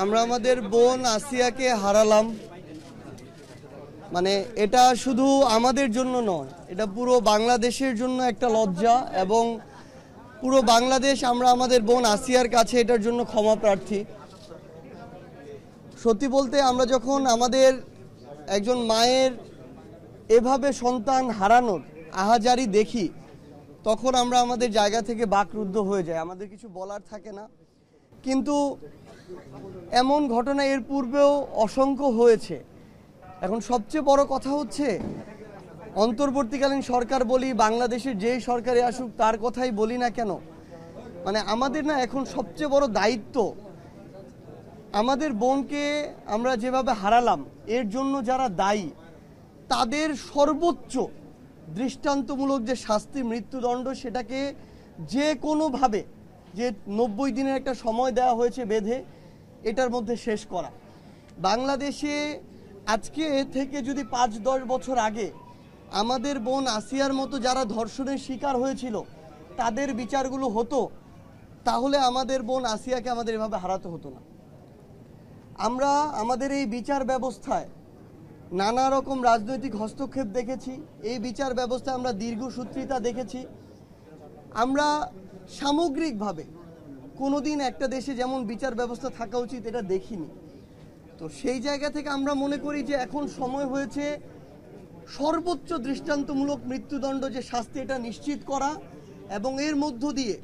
আমরা আমাদের বোন আসিয়াকে হারালাম। মানে এটা শুধু আমাদের জন্য নয়, এটা পুরো বাংলাদেশের জন্য একটা লজ্জা, এবং পুরো বাংলাদেশ আমরা আমাদের বোন আসিয়ার কাছে এটার জন্য ক্ষমা প্রার্থী। সত্যি বলতে আমরা যখন আমাদের একজন মায়ের এভাবে সন্তান হারানোর আহাজারি দেখি, তখন আমরা আমাদের জায়গা থেকে বাকরুদ্ধ হয়ে যাই, আমাদের কিছু বলার থাকে না। কিন্তু এমন ঘটনা এর পূর্বেও অসংখ্য হয়েছে। এখন সবচেয়ে বড় কথা হচ্ছে, অন্তর্বর্তীকালীন সরকার বলি, বাংলাদেশের যেই সরকারে আসুক তার কথাই বলি না কেন, মানে আমাদের না এখন সবচেয়ে বড় দায়িত্ব, আমাদের বোনকে আমরা যেভাবে হারালাম এর জন্য যারা দায়ী তাদের সর্বোচ্চ দৃষ্টান্তমূলক যে শাস্তি, মৃত্যুদণ্ড, সেটাকে যে কোনোভাবে, যে 90 দিনের একটা সময় দেওয়া হয়েছে বেঁধে, এটার মধ্যে শেষ করা। বাংলাদেশে আজকে থেকে যদি 5-10 বছর আগে আমাদের বোন আসিয়ার মতো যারা ধর্ষণের শিকার হয়েছিল তাদের বিচারগুলো হতো, তাহলে আমাদের বোন আসিয়াকে আমাদের এভাবে হারাতে হতো না। আমরা আমাদের এই বিচার ব্যবস্থায় নানা রকম রাজনৈতিক হস্তক্ষেপ দেখেছি, এই বিচার ব্যবস্থায় আমরা দীর্ঘসূত্রিতা দেখেছি। আমরা সামগ্রিকভাবে কোনোদিন একটা দেশে যেমন বিচার ব্যবস্থা থাকা উচিত এটা দেখিনি। তো সেই জায়গা থেকে আমরা মনে করি যে এখন সময় হয়েছে সর্বোচ্চ দৃষ্টান্তমূলক মৃত্যুদণ্ড যে শাস্তি, এটা নিশ্চিত করা, এবং এর মধ্য দিয়ে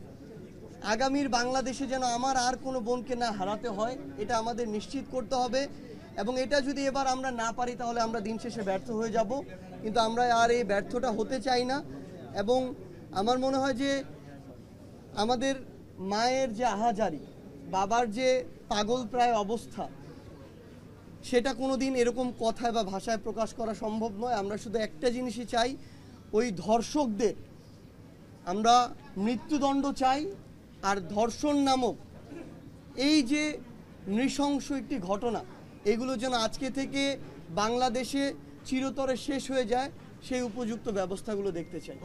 আগামীর বাংলাদেশে যেন আমার আর কোনো বোনকে না হারাতে হয়, এটা আমাদের নিশ্চিত করতে হবে। এবং এটা যদি এবার আমরা না পারি তাহলে আমরা দিন শেষে ব্যর্থ হয়ে যাব, কিন্তু আমরা আর এই ব্যর্থটা হতে চাই না। এবং আমার মনে হয় যে আমাদের মায়ের যে আহাজারি, বাবার যে পাগল প্রায় অবস্থা, সেটা কোনো দিন এরকম কথায় বা ভাষায় প্রকাশ করা সম্ভব নয়। আমরা শুধু একটা জিনিসই চাই, ওই ধর্ষকদের আমরা মৃত্যুদণ্ড চাই, আর ধর্ষণ নামক এই যে নৃশংস একটি ঘটনা, এগুলো যেন আজকে থেকে বাংলাদেশে চিরতরে শেষ হয়ে যায়, সেই উপযুক্ত ব্যবস্থাগুলো দেখতে চাই।